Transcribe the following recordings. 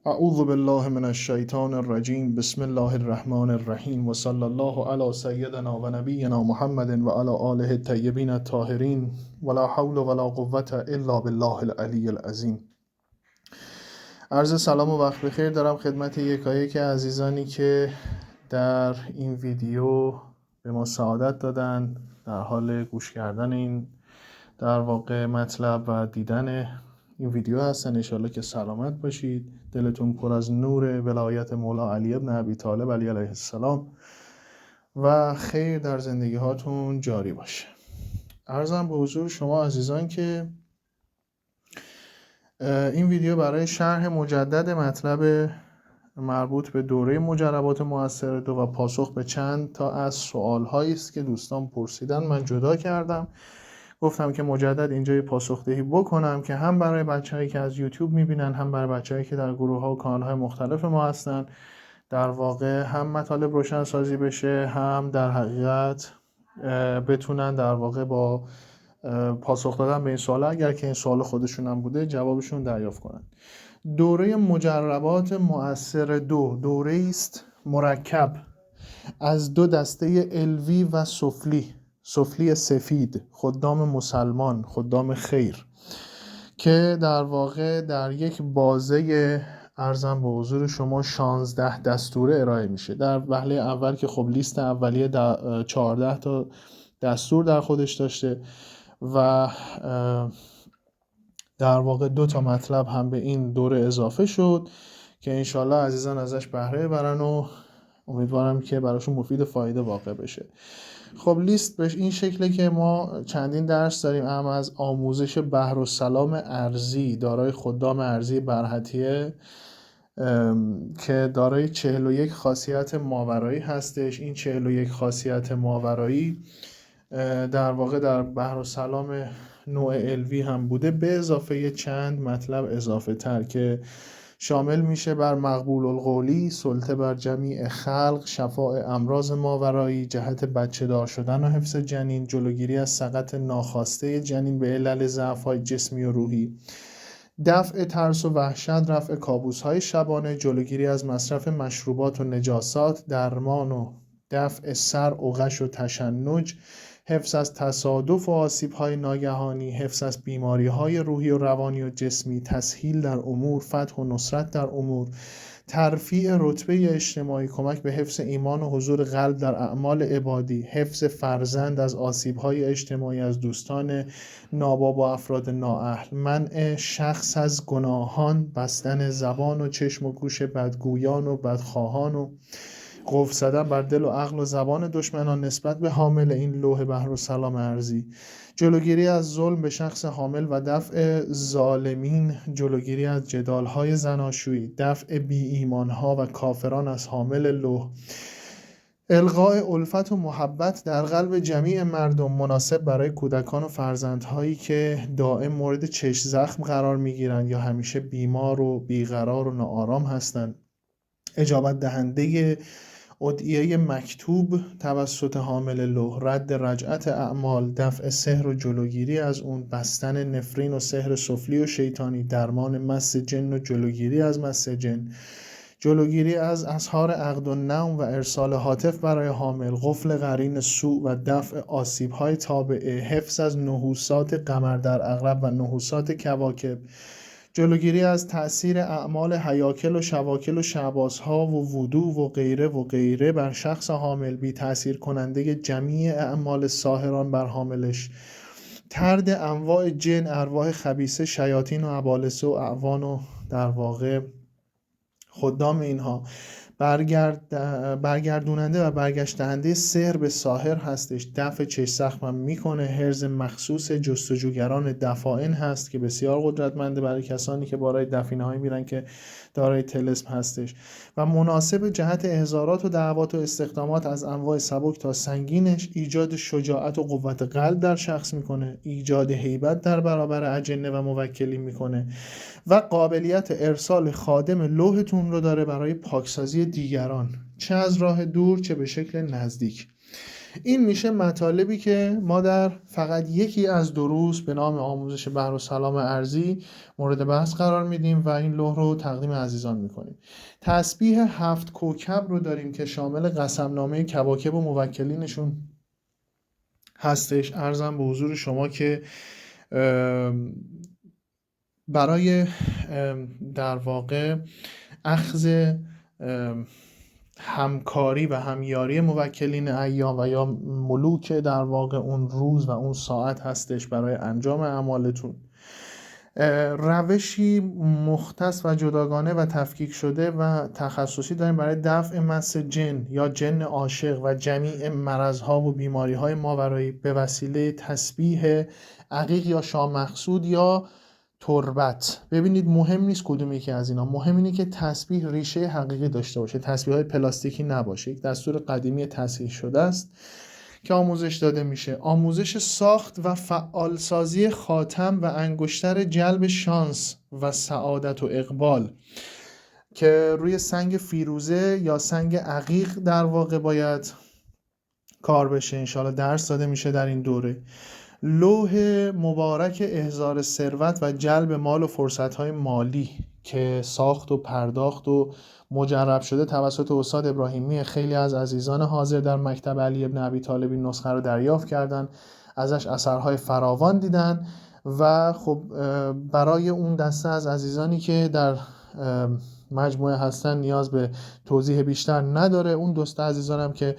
اعوذ بالله من الشیطان الرجیم. بسم الله الرحمن الرحیم و صلی الله علی سیدنا و نبینا محمد و علی آله الطیبین الطاهرین ولا حول ولا قوة الا بالله العلی العظیم. عرض سلام و وقت بخیر دارم خدمت یکایک عزیزانی که در این ویدیو به ما سعادت دادن در حال گوش کردن این در واقع مطلب و دیدن این ویدیو هستن. انشالله که سلامت باشید، دلتون پر از نور ولایت مولا علی ابن ابی طالب علیه السلام و خیر در زندگی هاتون جاری باشه. عرضم به حضور شما عزیزان که این ویدیو برای شرح مجدد مطلب مربوط به دوره مجربات مؤثر 2 و پاسخ به چند تا از سوال‌هایی است که دوستان پرسیدن من جدا کردم. گفتم که مجدد اینجا پاسخدهی بکنم که هم برای بچه‌هایی که از یوتیوب می‌بینن، هم برای بچه‌هایی که در گروه‌ها و کانال‌های مختلف ما هستن، در واقع هم مطالب روشن سازی بشه، هم در حقیقت بتونن در واقع با پاسخ دادن به این سوال، اگر که این سوال خودشون هم بوده، جوابشون دریافت کنن. دوره مجربات مؤثر 2 دوره است مرکب از 2 دسته علوی و سفلی سفید، خدام مسلمان، خدام خیر، که در واقع در یک بازه ارزم به حضور شما 16 دستوره ارائه میشه. در وهله اول که خب لیست اولیه 14 تا دستور در خودش داشته و در واقع 2 تا مطلب هم به این دوره اضافه شد که انشالله عزیزان ازش بهره ببرن و امیدوارم که براشون مفید و فایده واقع بشه. خب لیست به این شکله که ما چندین درس داریم. هم از آموزش بحرالسلام ارضی دارای خدام ارضی برحتیه که دارای 41 خاصیت ماورایی هستش. این 41 خاصیت ماورایی در واقع در بحرالسلام نوع علوی هم بوده، به اضافه چند مطلب اضافه تر که شامل میشه بر مقبول القولی، سلطه بر جمیع خلق، شفاء امراض ماورایی، جهت بچه دار شدن و حفظ جنین، جلوگیری از سقط ناخواسته جنین به علل ضعف‌های جسمی و روحی، دفع ترس و وحشت، رفع کابوس‌های شبانه، جلوگیری از مصرف مشروبات و نجاسات، درمان و دفع سر و غش و تشنج، حفظ از تصادف و آسیب‌های ناگهانی، حفظ از بیماری‌های روحی و روانی و جسمی، تسهیل در امور، فتح و نصرت در امور، ترفیع رتبه اجتماعی، کمک به حفظ ایمان و حضور قلب در اعمال عبادی، حفظ فرزند از آسیب‌های اجتماعی از دوستان ناباب و افراد نااهل، منع شخص از گناهان، بستن زبان و چشم و گوش بدگویان و بدخواهان و قفل زدن بر دل و عقل و زبان دشمنان نسبت به حامل این لوح بحرالسلام ارضی، جلوگیری از ظلم به شخص حامل و دفع ظالمین، جلوگیری از جدال‌های زناشویی، دفع بی ایمان‌ها و کافران از حامل لوح، القاء الفت و محبت در قلب جمیع مردم مناسب برای کودکان و فرزندهایی که دائم مورد چشم زخم قرار می‌گیرند یا همیشه بیمار و بیقرار و ناآرام هستند، اجابت دهنده ادعیه مکتوب توسط حامل لوح، رد رجعت اعمال، دفع سحر و جلوگیری از اون، بستن نفرین و سحر سفلی و شیطانی، درمان مس جن و جلوگیری از مس جن، جلوگیری از اسحار عقد و نوم و ارسال هاتف برای حامل، قفل قرین سوء و دفع آسیب‌های تابعه، حفظ از نحوسات قمر در عقرب و نحوسات کواکب، جلوگیری از تأثیر اعمال هیاکل و شواکل و شعبازها و وودو و غیره بر شخص حامل، بی تأثیر کننده جمیع اعمال ساحران بر حاملش، طرد انواع جن، ارواح خبیثه، شیاطین و ابالسه و اعوان و در واقع خدام اینها، برگردوننده و برگشت دهنده سحر به ساحر هستش، دفع چشم زخم هم میکنه، حرز مخصوص جستجوگران دفاعن هست که بسیار قدرتمنده برای کسانی که برای دفینه هایی میرن که دارای طلسم هستش و مناسب جهت احضارات و دعوات و استخدامات از انواع سبک تا سنگینش، ایجاد شجاعت و قوت قلب در شخص میکنه، ایجاد هیبت در برابر اجنه و موکلین میکنه و قابلیت ارسال خادم لوحتون رو داره برای پاکسازی دیگران، چه از راه دور چه به شکل نزدیک. این میشه مطالبی که ما در فقط یکی از دروس به نام آموزش بحر و سلام ارضی مورد بحث قرار میدیم و این لوح رو تقدیم عزیزان میکنیم. تسبیح 7 کوکب رو داریم که شامل قسمنامه کواکب و موکلینشون هستش. عرضم به حضور شما که برای در واقع اخذ همکاری و همیاری موکلین ایام و یا ملوک در واقع اون روز و اون ساعت هستش برای انجام اعمالتون. روشی مختص و جداگانه و تفکیک شده و تخصصی داریم برای دفع مس جن یا جن عاشق و جمیع مرضها و بیماریهای ماورایی به وسیله تسبیح عقیق یا شامخصود یا تربت. ببینید مهم نیست کدوم یکی از اینا، مهم اینه که تسبیح ریشه حقیقی داشته باشه، تسبیح های پلاستیکی نباشه. یک دستور قدیمی تصحیح شده است که آموزش داده میشه. آموزش ساخت و فعالسازی خاتم و انگشتر جلب شانس و سعادت و اقبال که روی سنگ فیروزه یا سنگ عقیق در واقع باید کار بشه. انشاءالله درس داده میشه در این دوره. لوح مبارک احضار ثروت و جلب مال و فرصت‌های مالی که ساخت و پرداخت و مجرب شده توسط استاد ابراهیمی. خیلی از عزیزان حاضر در مکتب علی ابن ابی طالب این نسخه رو دریافت کردن، ازش اثرهای فراوان دیدن و خب برای اون دسته از عزیزانی که در مجموعه هستن نیاز به توضیح بیشتر نداره. اون دوسته عزیزانم که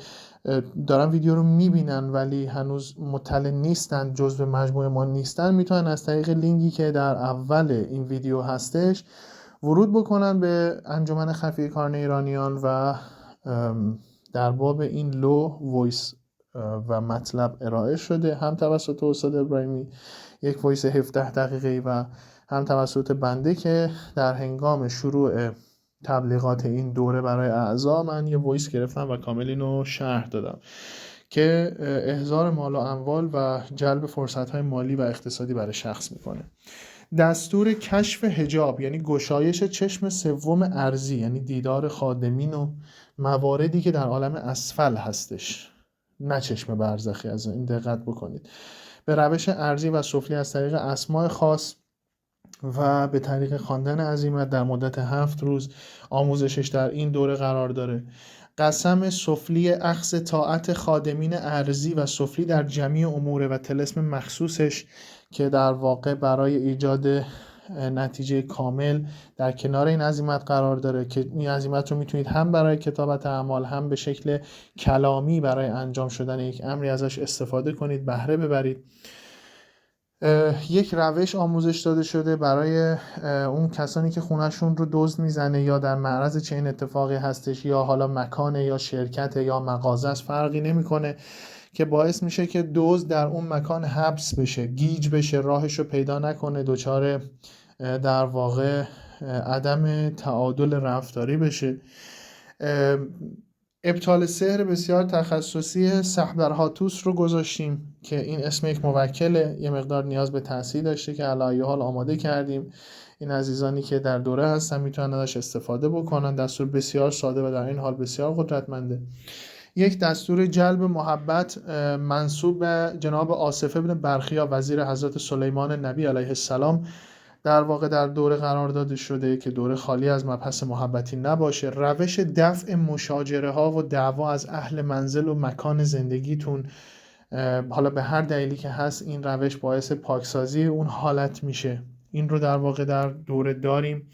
دارن ویدیو رو میبینن ولی هنوز مطلع نیستن، جزو مجموعه ما نیستن، میتونن از طریق لینکی که در اول این ویدیو هستش ورود بکنن به انجمن خفیه کارن ایرانیان و در باب این لوح وایس و مطلب ارائه شده، هم توسط استاد ابراهیمی یک وایس 17 دقیقه‌ای و هم توسط بنده که در هنگام شروع تبلیغات این دوره برای اعضا من یه وایس گرفتم و کامل اینو شرح دادم که احضار مال و اموال و جلب فرصت‌های مالی و اقتصادی برای شخص میکنه. دستور کشف حجاب یعنی گشایش چشم سوم ارضی، یعنی دیدار خادمین و مواردی که در عالم اسفل هستش، نه چشم برزخی. از این دقت بکنید. به روش ارضی و سفلی از طریق اسماء خاص و به طریق خواندن عزیمت در مدت 7 روز آموزشش در این دوره قرار داره. قسم سفلی اخذ طاعت خادمین ارضی و سفلی در جمعی امور و طلسم مخصوصش که در واقع برای ایجاد نتیجه کامل در کنار این عزیمت قرار داره که این عزیمت رو میتونید هم برای کتابت اعمال هم به شکل کلامی برای انجام شدن یک امری ازش استفاده کنید، بهره ببرید. یک روش آموزش داده شده برای اون کسانی که خونهشون رو دزد میزنه یا در معرض چنین اتفاقی هستش، یا حالا مکانه یا شرکت یا مغازه است، فرقی نمیکنه، که باعث میشه که دزد در اون مکان حبس بشه، گیج بشه، راهش رو پیدا نکنه، دچار در واقع عدم تعادل رفتاری بشه. ابطال سحر بسیار تخصصی سحبرهاتوس رو گذاشتیم که این اسم یک موکله، یه مقدار نیاز به تحصیل داشته که علی حال آماده کردیم. این عزیزانی که در دوره هستن میتونن ازش استفاده بکنن. دستور بسیار ساده و در این حال بسیار قدرتمنده. یک دستور جلب محبت منسوب به جناب آصف ابن برخیا وزیر حضرت سلیمان نبی علیه السلام در واقع در دوره قرار داده شده که دوره خالی از مبحث محبتی نباشه. روش دفع مشاجره ها و دعوا از اهل منزل و مکان زندگیتون، حالا به هر دلیلی که هست این روش باعث پاکسازی اون حالت میشه، این رو در واقع در دوره داریم.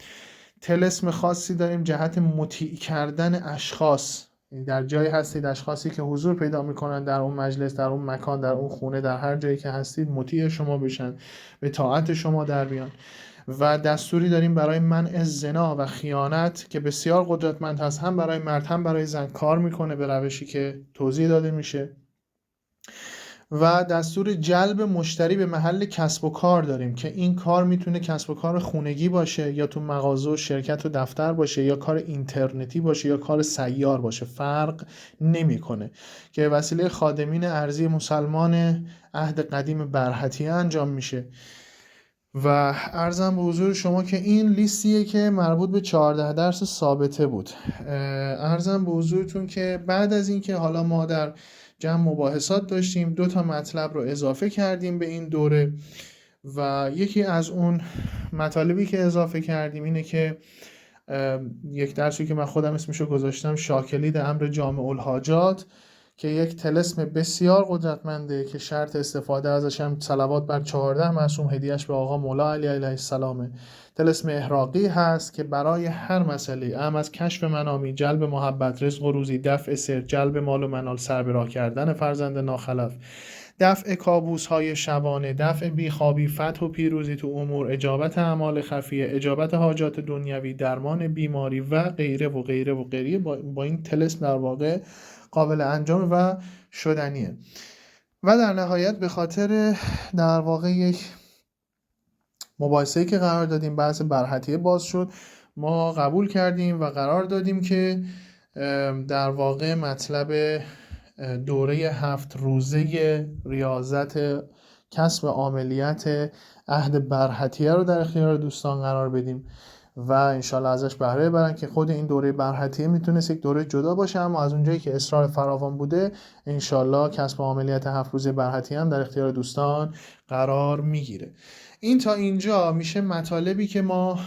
طلسم خاصی داریم جهت مطیع کردن اشخاص، در جایی هستید اشخاصی که حضور پیدا میکنن در اون مجلس، در اون مکان، در اون خونه، در هر جایی که هستید مطیع شما بشن، به طاعت شما در بیان. و دستوری داریم برای منع زنا و خیانت که بسیار قدرتمند هست، هم برای مرد هم برای زن کار میکنه به روشی که توضیح داده میشه. و دستور جلب مشتری به محل کسب و کار داریم که این کار میتونه کسب و کار خونگی باشه یا تو مغازه و شرکت و دفتر باشه یا کار اینترنتی باشه یا کار سیار باشه، فرق نمیکنه، که وسیله خادمین ارضی مسلمان عهد قدیم برحتیه انجام میشه. و عرضم به حضور شما که این لیستیه که مربوط به 14 درس ثابته بود. عرضم به حضورتون که بعد از این که حالا ما در جمع مباحثات داشتیم 2 مطلب رو اضافه کردیم به این دوره و یکی از اون مطالبی که اضافه کردیم اینه که یک درسی که من خودم اسمشو گذاشتم شاکلید امر جامع الحاجات که یک طلسم بسیار قدرتمنده که شرط استفاده ازش هم صلوات بر 14 معصوم هدیهش به آقا مولا علی علیه السلامه. طلسم احراقی هست که برای هر مسئله از کشف منامی، جلب محبت، رزق و روزی، دفع سر، جلب مال و منال، سر به راه کردن فرزند ناخلف، دفع کابوس های شبانه، دفع بیخوابی، فتح و پیروزی تو امور، اجابت اعمال خفیه، اجابت حاجات دنیوی، درمان بیماری و غیره و غیره و غیره با این طلسم در واقع قابل انجام و شدنیه. و در نهایت به خاطر در واقع یک مباحثه‌ای که قرار دادیم بحث برحتیه باز شد، ما قبول کردیم و قرار دادیم که در واقع مطلب دوره 7 روزه ریاضت کسب عاملیت عهد برحتیه رو در اختیار دوستان قرار بدیم و انشالله ازش بهره ببرن که خود این دوره برحتیه میتونست یک دوره جدا باشه، اما از اونجایی که اصرار فراوان بوده انشالله کسب عاملیت 7 روزه برحتیه هم در اختیار دوستان قرار میگیره. این تا اینجا میشه مطالبی که ما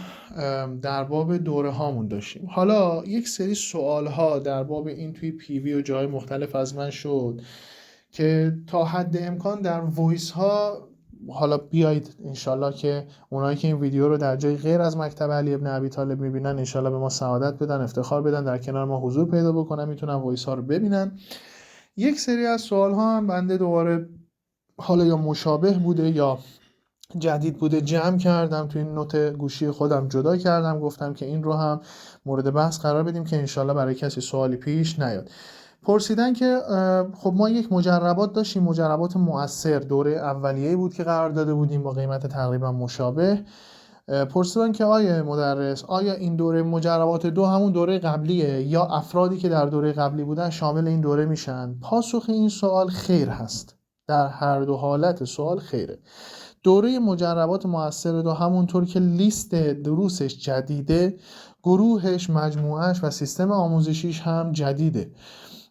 در باب دوره هامون داشتیم. حالا یک سری سوال ها در باب این توی پیوی و جای مختلف از من شد که تا حد امکان در وایس ها حالا بیایید انشالله که اونایی که این ویدیو رو در جای غیر از مکتب علی ابن ابی طالب میبینن انشالله به ما سعادت بدن، افتخار بدن، در کنار ما حضور پیدا بکنن، میتونن وایس ها رو ببینن. یک سری از سوال ها هم بنده دوباره حالا یا مشابه بوده یا جدید بوده جمع کردم توی نوت گوشی خودم جدا کردم، گفتم که این رو هم مورد بحث قرار بدیم که انشالله برای کسی سوالی پیش نیاد. پرسیدن که خب ما یک مجربات داشتیم، مجربات مؤثر دوره اولیه‌ای بود که قرار داده بودیم با قیمت تقریبا مشابه. پرسیدن که آیا مدرس آیا این دوره مجربات 2 همون دوره قبلیه یا افرادی که در دوره قبلی بودن شامل این دوره میشن؟ پاسخ این سوال خیر هست، در هر دو حالت سوال خیره. دوره مجربات مؤثر 2 همونطور که لیست دروسش جدیده، گروهش، مجموعش و سیستم آموزشیش هم جدیده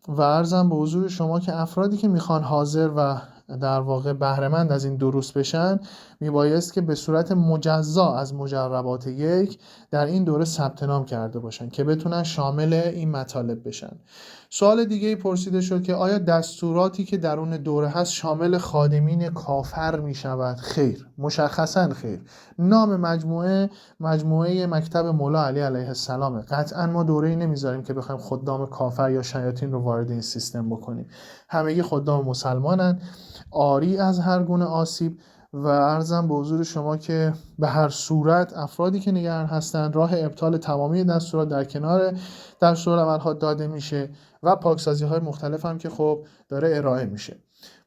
و عرضم به حضور شما که افرادی که میخوان حاضر و در واقع بهره‌مند از این دروس بشن میبایست که به صورت مجزا از مجربات 1 در این دوره ثبت نام کرده باشن که بتونن شامل این مطالب بشن. سوال دیگه پرسیده شد که آیا دستوراتی که درون دوره هست شامل خادمین کافر میشود؟ خیر، مشخصا خیر. نام مجموعه مکتب مولا علی علیه السلام. قطعا ما دوره‌ای نمیذاریم که بخوایم خدام کافر یا شیاطین رو وارد این سیستم بکنیم. همگی خدام مسلمانن، آری از هر گونه آسیب و عرضم به حضور شما که به هر صورت افرادی که نگران هستن راه ابطال تمامی دستورات در کنار دستورالعمل‌ها داده میشه و پاکسازی‌های مختلف هم که خب داره ارائه میشه.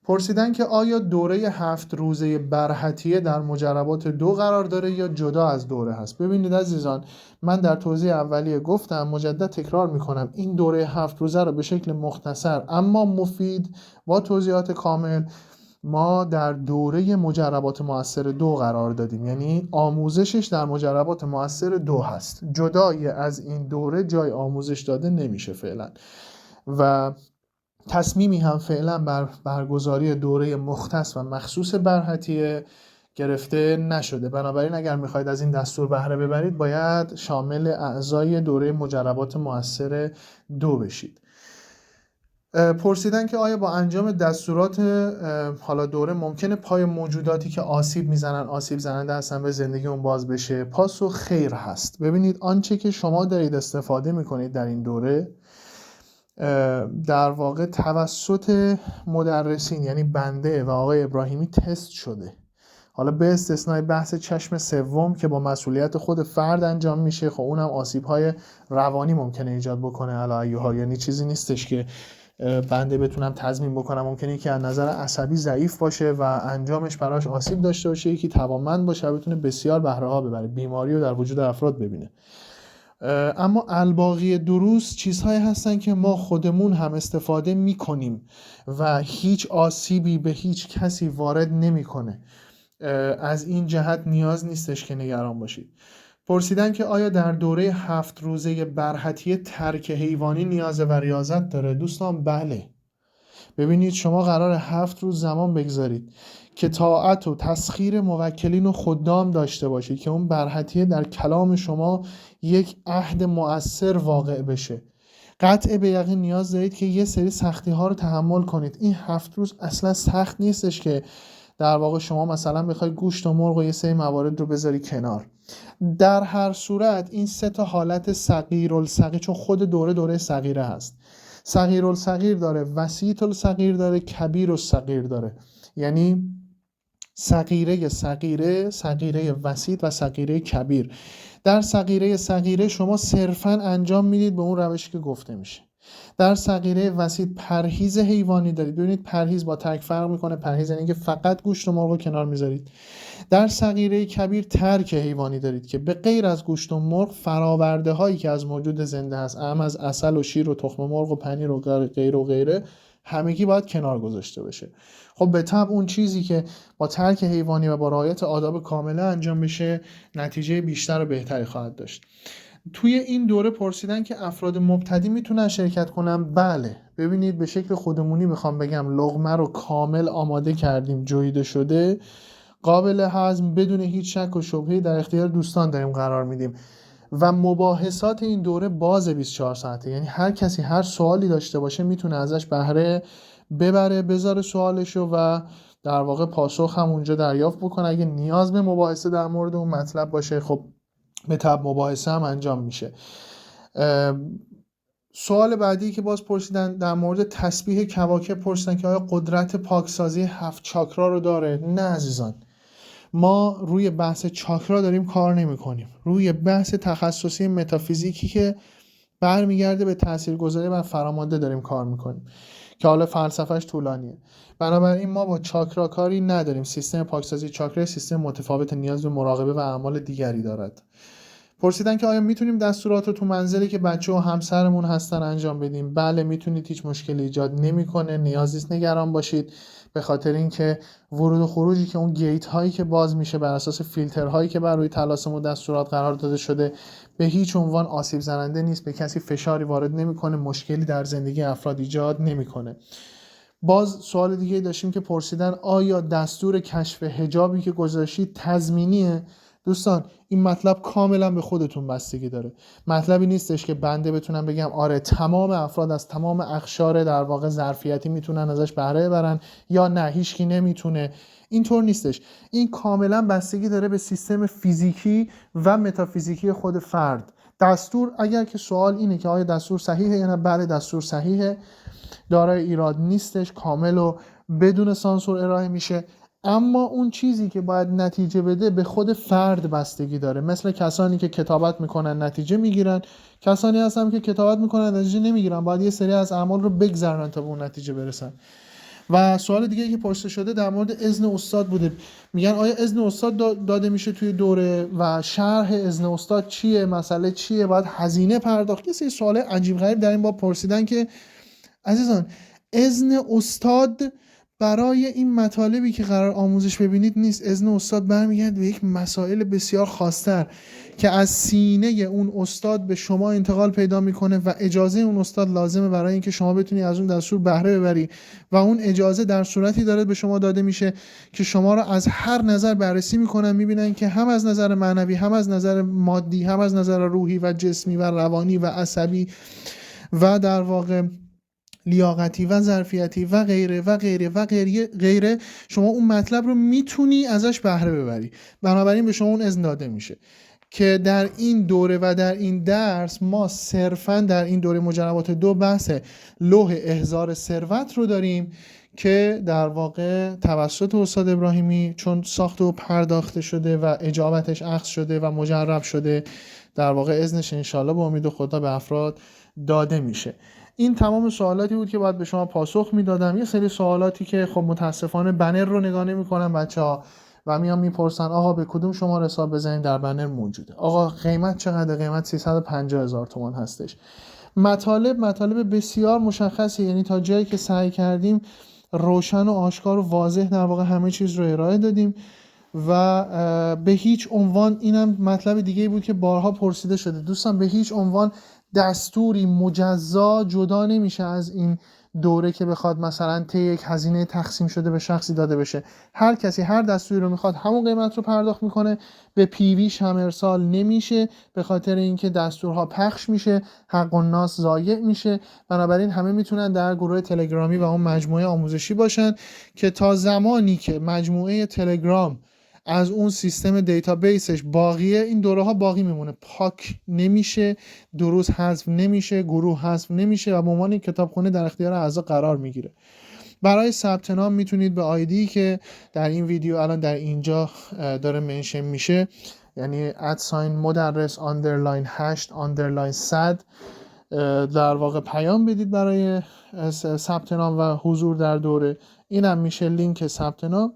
پرسیدن که آیا دوره 7 روزه برحتیه در مجربات 2 قرار داره یا جدا از دوره هست؟ ببینید عزیزان، من در توضیح اولیه گفتم، مجدد تکرار میکنم، این دوره 7 روزه رو به شکل مختصر اما مفید با توضیحات کامل ما در دوره مجربات مؤثر 2 قرار دادیم، یعنی آموزشش در مجربات مؤثر 2 هست، جدای از این دوره جای آموزش داده نمیشه فعلا و تصمیمی هم فعلا بر برگزاری دوره مختص و مخصوص برحتیه گرفته نشده. بنابراین اگر میخواید از این دستور بهره ببرید باید شامل اعضای دوره مجربات مؤثر 2 بشید. پرسیدن که آیا با انجام دستورات حالا دوره ممکنه پای موجوداتی که آسیب زننده هستن به زندگی اون باز بشه؟ پاسخ خیر هست. ببینید آنچه که شما دارید استفاده میکنید در این دوره در واقع توسط مدرسین یعنی بنده و آقای ابراهیمی تست شده، حالا به استثنای بحث چشم سوم که با مسئولیت خود فرد انجام میشه، خب اونم آسیب‌های روانی ممکنه ایجاد بکنه علیها، یعنی چیزی نیستش که بنده بتونم تضمین بکنم، ممکنه که از نظر عصبی ضعیف باشه و انجامش براش آسیب داشته باشه، یکی توانمند باشه و بتونه بسیار بهره ها ببره، بیماری رو در وجود افراد ببینه. اما الباقی دروس چیزهایی هستن که ما خودمون هم استفاده میکنیم و هیچ آسیبی به هیچ کسی وارد نمیکنه از این جهت نیاز نیستش که نگران باشید. پرسیدن که آیا در دوره 7 روزه برحتی ترک حیوانی نیاز و ریاضت داره؟ دوستان بله. ببینید شما قرار 7 روز زمان بگذارید که طاعت و تسخیر موکلین و خدام داشته باشید که اون برحتیه در کلام شما یک عهد مؤثر واقع بشه. قطع به یقین نیاز دارید که یه سری سختی ها رو تحمل کنید. این 7 روز اصلا سخت نیستش که در واقع شما مثلا بخوای گوشت و مرغ و یه سری موارد رو بذاری کنار. در هر صورت این 3 تا حالت صغیرالصغیر، چون خود دوره صغیره هست، صغیرالصغیر داره، وسیط‌الصغیر داره، کبیرالصغیر داره. یعنی صغیره وسیط و صغیره کبیر. در صغیره صغیره شما صرفاً انجام میدید به اون روشی که گفته میشه. در صغیره وسیط پرهیز حیوانی دارید. ببینید پرهیز با ترک فرق میکنه. پرهیز یعنی که فقط گوشت و مرغ رو کنار میذارید. در صغیره کبیر ترک حیوانی دارید که به غیر از گوشت و مرغ فراورده هایی که از موجود زنده هست، اهم از عسل و شیر و تخم مرغ و پنیر و غیره همگی باید کنار گذاشته بشه. خب به طبع اون چیزی که با ترک حیوانی و با رعایت آداب کامله انجام بشه نتیجه بیشتر و بهتری خواهد داشت. توی این دوره پرسیدن که افراد مبتدی میتونن شرکت کنن؟ بله. ببینید به شکل خودمونی میخوام بگم، لقمه رو کامل آماده کردیم، جویده شده، قابل هضم، بدون هیچ شک و شبهه‌ای در اختیار دوستان داریم قرار میدیم و مباحثات این دوره باز 24 ساعته. یعنی هر کسی هر سوالی داشته باشه میتونه ازش بهره ببره، بذاره سوالشو و در واقع پاسخ هم اونجا دریافت بکنه. اگه نیاز به مباحثه در مورد اون مطلب باشه خب به طب مباحثه هم انجام میشه. سوال بعدی که باز پرسیدن در مورد تسبیح کواکب پرسیدن که آیا قدرت پاکسازی 7 چاکرا رو داره؟ نه عزیزان، ما روی بحث چاکرا داریم کار نمی کنیم، روی بحث تخصصی متافیزیکی که برمیگرده به تاثیرگذاری بر فراماده داریم کار میکنیم که حالا فلسفهش طولانیه. بنابراین ما با چاکرا کاری نداریم. سیستم پاکسازی چاکرا سیستم متفاوت، نیاز به مراقبه و اعمال دیگری دارد. پرسیدن که آیا میتونیم دستورات رو تو منزلی که بچه و همسرمون هستن انجام بدیم؟ بله میتونید، هیچ مشکلی ایجاد نمیکنه، نیاز نیست نگران باشید، به خاطر اینکه ورود و خروجی که اون گیت هایی که باز میشه بر اساس فیلتر هایی که بر روی طلاسم و دستورات قرار داده شده به هیچ عنوان آسیب زننده نیست، به کسی فشاری وارد نمیکنه، مشکلی در زندگی افراد ایجاد نمیکنه. باز سوال دیگه داشتیم که پرسیدن آیا دستور کشف حجابی که گذاشتید تضمینیه؟ دوستان این مطلب کاملا به خودتون بستگی داره. مطلبی نیستش که بنده بتونم بگم آره تمام افراد از تمام اقشار در واقع ظرفیتی میتونن ازش بهره ببرن یا نه هیچکی نمیتونه. اینطور نیستش. این کاملا بستگی داره به سیستم فیزیکی و متافیزیکی خود فرد. دستور اگر که سوال اینه که آیا دستور صحیحه یا نه، بله دستور صحیحه، دارای ایراد نیستش، کامل و بدون سانسور ارائه میشه. اما اون چیزی که باید نتیجه بده به خود فرد بستگی داره. مثل کسانی که کتابت میکنن نتیجه میگیرن، کسانی هستن که کتابت میکنن نتیجه نمیگیرن، باید یه سری از اعمال رو بگذرن تا به اون نتیجه برسن. و سوال دیگه که پرسیده شده در مورد اذن استاد بوده. میگن آیا اذن استاد داده میشه توی دوره و شرح اذن استاد چیه، مسئله چیه، باید هزینه پرداخت؟ یه سری سوال عجیب غریب در این باب پرسیدن که عزیزان اذن استاد برای این مطالبی که قرار آموزش ببینید نیست. اذن استاد برمیگرده به یک مسائل بسیار خاص‌تر که از سینه اون استاد به شما انتقال پیدا میکنه و اجازه اون استاد لازمه برای اینکه شما بتونی از اون دستور بهره ببری و اون اجازه در صورتی داره به شما داده میشه که شما رو از هر نظر بررسی میکنن، میبینن که هم از نظر معنوی، هم از نظر مادی، هم از نظر روحی و جسمی و روانی و عصبی و در واقع لیاقتی و ظرفیتی و غیره و غیره و غیره شما اون مطلب رو میتونی ازش بهره ببری. بنابراین به شما اون اذن داده میشه که در این دوره و در این درس ما صرفا در این دوره مجربات 2 بحث لوح احضار ثروت رو داریم که در واقع توسط استاد ابراهیمی چون ساخته و پرداخته شده و اجابتش اخذ شده و مجرب شده، در واقع اذنش انشالله به امید خدا به افراد داده میشه. این تمام سوالاتی بود که باید به شما پاسخ میدادم. یه سری سوالاتی که خب متاسفانه بنر رو نگاه نمی‌کنن بچه‌ها و میان میپرسن آقا به کدوم شماره حساب بزنیم، در بنر موجوده. آقا قیمت چقدر؟ قیمت 350,000 تومان هستش. مطالب بسیار مشخصی، یعنی تا جایی که سعی کردیم روشن و آشکار و واضح در واقع همه چیز رو ارائه دادیم و به هیچ عنوان، اینم مطلب دیگه بود که بارها پرسیده شده دوستان، به هیچ عنوان دستوری مجزا جدا نمیشه از این دوره که بخواد مثلا طی یک هزینه تقسیم شده به شخصی داده بشه. هر کسی هر دستوری رو میخواد همون قیمت رو پرداخت میکنه، به پیویش هم ارسال نمیشه به خاطر اینکه دستورها پخش میشه، حق الناس ضایع میشه. بنابراین همه میتونن در گروه تلگرامی و اون مجموعه آموزشی باشن که تا زمانی که مجموعه تلگرام از اون سیستم دیتابیسش باقیه، این دوره ها باقی میمونه، پاک نمیشه، دروس حذف نمیشه، گروه حذف نمیشه و به عنوان کتابخونه در اختیار اعضا قرار میگیره. برای ثبت نام میتونید به آیدی که در این ویدیو الان در اینجا داره منشن میشه، یعنی @مدرس _8_ در واقع پیام بدید برای ثبت نام و حضور در دوره. اینم میشه لینک ثبت نام.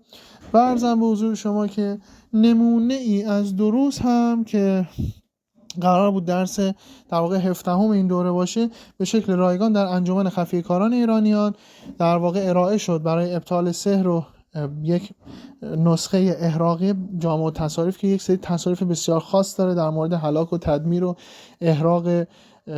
و عرضم به حضور شما که نمونه ای از دروس هم که قرار بود درس در واقع 17 این دوره باشه به شکل رایگان در انجمن خفیه کاران ایرانیان در واقع ارائه شد برای ابطال سحر و یک نسخه احراقی جامع التصاریف که یک سری تصاریف بسیار خاص داره در مورد هلاک و تدمیر و احراق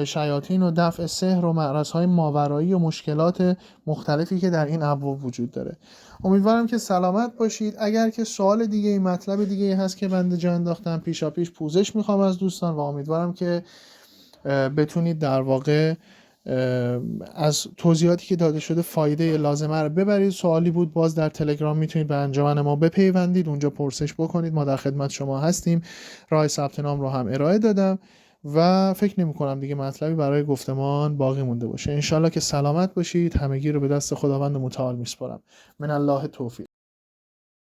شیاطین و دفع سحر و معرض‌های ماورایی و مشکلات مختلفی که در این ابواب وجود داره. امیدوارم که سلامت باشید. اگر که سوال دیگه، مطلب دیگه هست که بنده جا انداختم، پیشا پیش پوزش میخوام از دوستان و امیدوارم که بتونید در واقع از توضیحاتی که داده شده فایده لازمه رو ببرید. سوالی بود باز در تلگرام میتونید به انجمن ما بپیوندید، اونجا پرسش بکنید، ما در خدمت شما هستیم. راه ثبت نام رو هم ارائه دادم و فکر نمی کنم دیگه مطلبی برای گفتمان باقی مونده باشه. انشالله که سلامت باشید. همگی رو به دست خداوند متعال میسپارم. من الله توفیق.